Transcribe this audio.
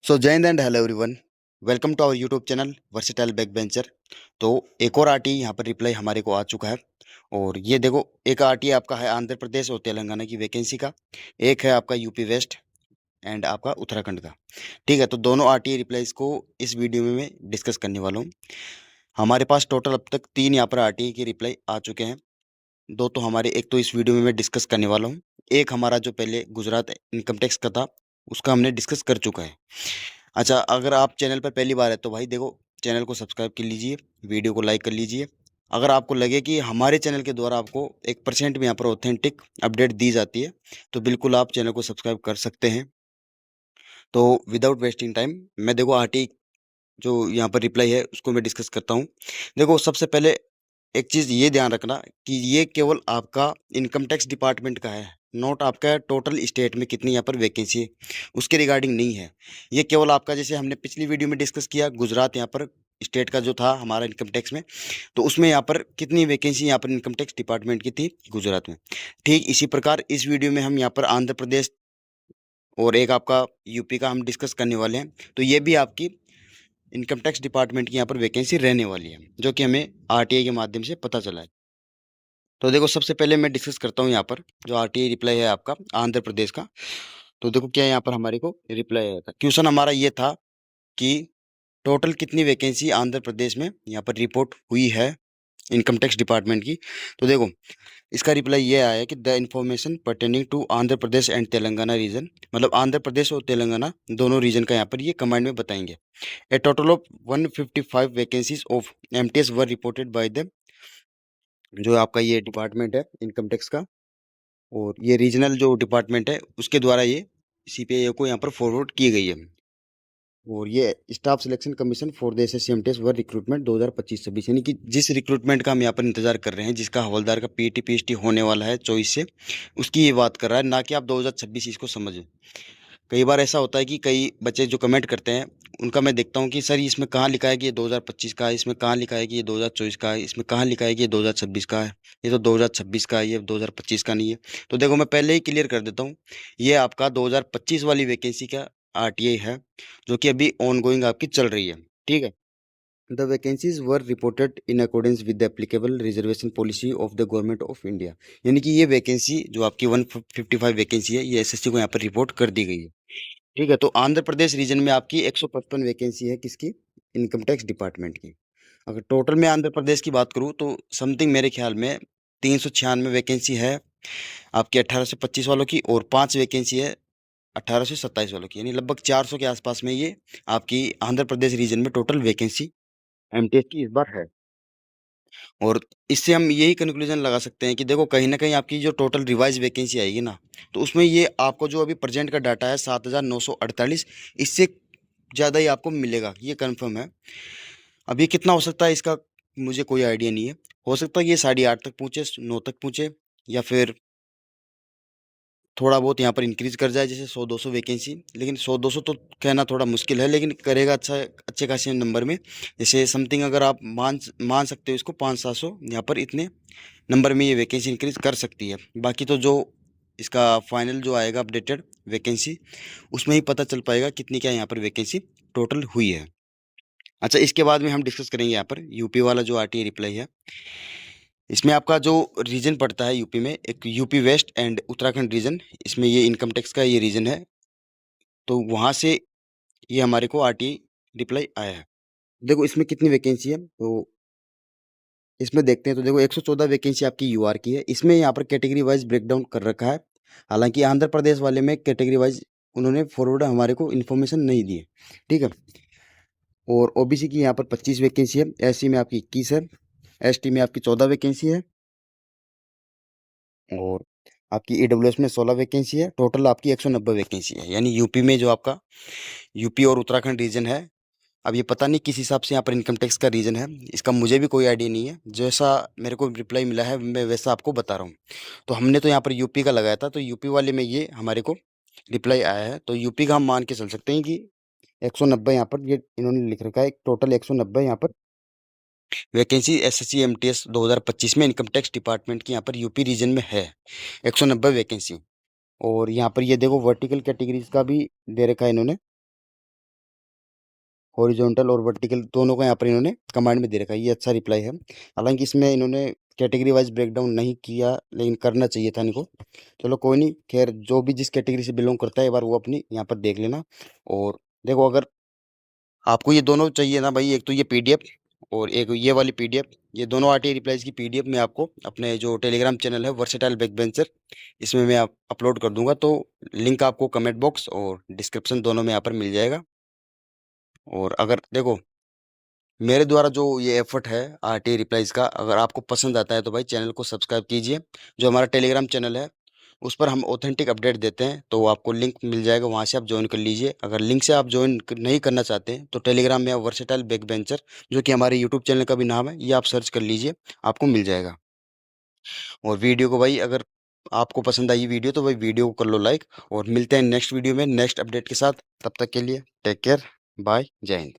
सो जय हिंद and hello everyone. Welcome to our YouTube channel versatile back bencher. तो एक और आरटी यहाँ पर रिप्लाई हमारे को आ चुका है। और ये देखो, एक आरटी आपका है आंध्र प्रदेश और तेलंगाना की वैकेंसी का, एक है आपका यूपी वेस्ट एंड आपका उत्तराखंड का। ठीक है, तो दोनों आरटी रिप्लाईज को इस वीडियो में मैं डिस्कस करने वाला हूँ। हमारे पास टोटल अब तक 3 यहाँ पर आरटी की रिप्लाई आ चुके हैं। दो तो हमारे, एक तो इस वीडियो में मैं डिस्कस करने वाला हूँ, एक हमारा जो पहले गुजरात इनकम टैक्स का था उसका हमने डिस्कस कर चुका है। अच्छा, अगर आप चैनल पर पहली बार है तो भाई देखो, चैनल को सब्सक्राइब कर लीजिए, वीडियो को लाइक कर लीजिए। अगर आपको लगे कि हमारे चैनल के द्वारा आपको 1% भी यहाँ पर ऑथेंटिक अपडेट दी जाती है तो बिल्कुल आप चैनल को सब्सक्राइब कर सकते हैं। तो विदाउट वेस्टिंग टाइम मैं देखो आरटी जो यहाँ पर रिप्लाई है उसको मैं डिस्कस करता हूँ। देखो, सबसे पहले एक चीज़ ये ध्यान रखना कि ये केवल आपका इनकम टैक्स डिपार्टमेंट का है, नोट आपका टोटल स्टेट में कितनी यहाँ पर वैकेंसी है उसके रिगार्डिंग नहीं है। ये केवल आपका, जैसे हमने पिछली वीडियो में डिस्कस किया, गुजरात यहाँ पर स्टेट का जो था हमारा इनकम टैक्स में, तो उसमें यहाँ पर कितनी वैकेंसी यहाँ पर इनकम टैक्स डिपार्टमेंट की थी गुजरात में। ठीक इसी प्रकार इस वीडियो में हम यहाँ पर आंध्र प्रदेश और एक आपका यूपी का हम डिस्कस करने वाले हैं। तो ये भी आपकी इनकम टैक्स डिपार्टमेंट की यहाँ पर वैकेंसी रहने वाली है, जो कि हमें आरटीआई के माध्यम से पता चला है। तो देखो, सबसे पहले मैं डिस्कस करता हूँ यहाँ पर जो आरटीआई रिप्लाई है आपका आंध्र प्रदेश का। तो देखो क्या यहाँ पर हमारे को रिप्लाई आया था। क्वेश्चन हमारा ये था कि टोटल कितनी वैकेंसी आंध्र प्रदेश में यहाँ पर रिपोर्ट हुई है इनकम टैक्स डिपार्टमेंट की। तो देखो, इसका रिप्लाई ये आया कि the information pertaining to Andhra Pradesh and Telangana region, मतलब आंध्र प्रदेश और तेलंगाना दोनों रीजन का यहाँ पर ये कमांड में बताएंगे। A total of 155 vacancies of MTS were reported by the, जो आपका ये डिपार्टमेंट है इनकम टैक्स का, और ये रीजनल जो डिपार्टमेंट है उसके द्वारा ये सीपीआई को यहाँ पर फॉरवर्ड की गई है। और ये staff selection commission for the assessee MTS were recruitment 2025-26, यानी कि जिस रिक्रूटमेंट का हम यहाँ पर इंतजार कर रहे हैं, जिसका हवलदार का पीटी पीएचडी होने वाला है 24 से, उसकी ये बात कर रहा है, ना कि आप 2026 इसको समझें। कई बार ऐसा होता है कि कई बच्चे जो कमेंट करते हैं उनका मैं देखता हूँ कि सर इसमें कहाँ लिखा है कि ये 2025 का है, इसमें कहाँ लिखा है कि ये 2024 का है, इसमें कहाँ लिखा है कि ये 2026 का है, ये तो 2026 का है, ये 2025 का नहीं है। तो देखो, मैं पहले ही क्लियर कर देता हूँ, ये आपका 2025 वाली वैकेंसी का आरटीआई है, जो कि अभी ऑन गोइंग आपकी चल रही है। ठीक है, the vacancies were reported in accordance with the applicable reservation policy of the government of India, यानी कि ये वैकेंसी जो आपकी 155 वैकेंसी है ये एसएससी को यहाँ पर रिपोर्ट कर दी गई है। ठीक है, तो आंध्र प्रदेश रीजन में आपकी 155 वैकेंसी है, किसकी? इनकम टैक्स डिपार्टमेंट की। अगर टोटल में आंध्र प्रदेश की बात करूँ तो समथिंग मेरे ख्याल में 396 वैकेंसी है आपकी 18 से 25 वालों की, और 5 वैकेंसी है 18 से 27 वालों की, यानी लगभग 400 के आसपास में ये आपकी आंध्र प्रदेश रीजन में टोटल वैकेंसी एमटीएस की इस बार है। और इससे हम यही कंक्लूजन लगा सकते हैं कि देखो, कहीं ना कहीं आपकी जो टोटल रिवाइज वैकेंसी आएगी ना, तो उसमें ये आपको जो अभी प्रेजेंट का डाटा है 7,948, इससे ज़्यादा ही आपको मिलेगा, ये कंफर्म है। अब ये कितना हो सकता है इसका मुझे कोई आइडिया नहीं है। हो सकता है ये 8:30 तक पहुँचे, 9 तक पहुँचे, या फिर थोड़ा बहुत यहाँ पर इंक्रीज कर जाए, जैसे 100-200 वैकेंसी। लेकिन 100-200 तो कहना थोड़ा मुश्किल है, लेकिन करेगा अच्छा, अच्छे खासे नंबर में। जैसे समथिंग अगर आप मान सकते हो इसको 500-700 यहाँ पर इतने नंबर में ये वैकेंसी इंक्रीज कर सकती है। बाकी तो जो इसका फाइनल जो आएगा अपडेटेड वैकेंसी, उसमें ही पता चल पाएगा कितनी क्या यहाँ पर वैकेंसी टोटल हुई है। अच्छा, इसके बाद में हम डिस्कस करेंगे यहाँ पर यूपी वाला जो आरटीआई रिप्लाई है। इसमें आपका जो रीजन पड़ता है यूपी में, एक UP west and Uttarakhand region, इसमें ये इनकम टैक्स का ये रीजन है। तो वहाँ से ये हमारे को आरटीआई रिप्लाई आया है। देखो इसमें कितनी वैकेंसी है, तो इसमें देखते हैं। तो देखो 114 वैकेंसी आपकी यूआर की है। इसमें यहाँ पर कैटेगरी वाइज ब्रेकडाउन कर रखा है। हालांकि आंध्र प्रदेश वाले में कैटेगरी वाइज उन्होंने फॉरवर्ड हमारे को इन्फॉर्मेशन नहीं दी है। ठीक है, और ओबीसी की यहाँ पर 25 वैकेंसी है, एससी में आपकी 21 है, एसटी में आपकी 14 वैकेंसी है, और आपकी ईडब्ल्यूएस में 16 वैकेंसी है। टोटल आपकी 190 वैकेंसी है, यानी यूपी में जो आपका यूपी और उत्तराखंड रीजन है। अब ये पता नहीं किस हिसाब से यहाँ पर इनकम टैक्स का रीजन है, इसका मुझे भी कोई आइडिया नहीं है। जैसा मेरे को रिप्लाई मिला है मैं वैसा आपको बता रहा हूँ। तो हमने तो यहाँ पर यूपी का लगाया था, तो यूपी वाले में ये हमारे को रिप्लाई आया है, तो यूपी का हम मान के चल सकते हैं कि 190 यहाँ पर ये इन्होंने लिख रखा है। टोटल 190 यहाँ पर वैकेंसी एसएससी एमटीएस 2025 में इनकम टैक्स डिपार्टमेंट की यहाँ पर यूपी रीजन में है, 190 वैकेंसी। और यहाँ पर ये देखो वर्टिकल कैटेगरीज का भी दे रखा है इन्होंने। हॉरिजॉन्टल और वर्टिकल दोनों का यहाँ पर इन्होंने कमांड में दे रखा है। ये अच्छा रिप्लाई है। हालांकि इसमें इन्होंने कैटेगरी वाइज ब्रेकडाउन नहीं किया, लेकिन करना चाहिए था इनको। चलो कोई नहीं, खैर जो भी जिस कैटेगरी से बिलोंग करता है एक बार वो अपनी यहाँ पर देख लेना। और देखो, अगर आपको ये दोनों चाहिए ना भाई, एक तो ये पीडीएफ और एक ये वाली पीडीएफ, ये दोनों आरटीआई रिप्लाईज की पीडीएफ मैं आपको अपने जो टेलीग्राम चैनल है वर्सेटाइल बैकबेंचर, इसमें मैं आप अपलोड कर दूंगा। तो लिंक आपको कमेंट बॉक्स और डिस्क्रिप्शन दोनों में यहाँ पर मिल जाएगा। और अगर देखो, मेरे द्वारा जो ये एफर्ट है आरटीआई रिप्लाईज का, अगर आपको पसंद आता है तो भाई चैनल को सब्सक्राइब कीजिए। जो हमारा टेलीग्राम चैनल है उस पर हम ऑथेंटिक अपडेट देते हैं, तो आपको लिंक मिल जाएगा, वहाँ से आप ज्वाइन कर लीजिए। अगर लिंक से आप ज्वाइन नहीं करना चाहते हैं तो टेलीग्राम में आप वर्सेटाइल बैक बेंचर, जो कि हमारे यूट्यूब चैनल का भी नाम है, ये आप सर्च कर लीजिए, आपको मिल जाएगा। और वीडियो को भाई, अगर आपको पसंद आई वीडियो तो भाई वीडियो को कर लो लाइक, और मिलते हैं नेक्स्ट वीडियो में नेक्स्ट अपडेट के साथ। तब तक के लिए टेक केयर, बाय, जय हिंद।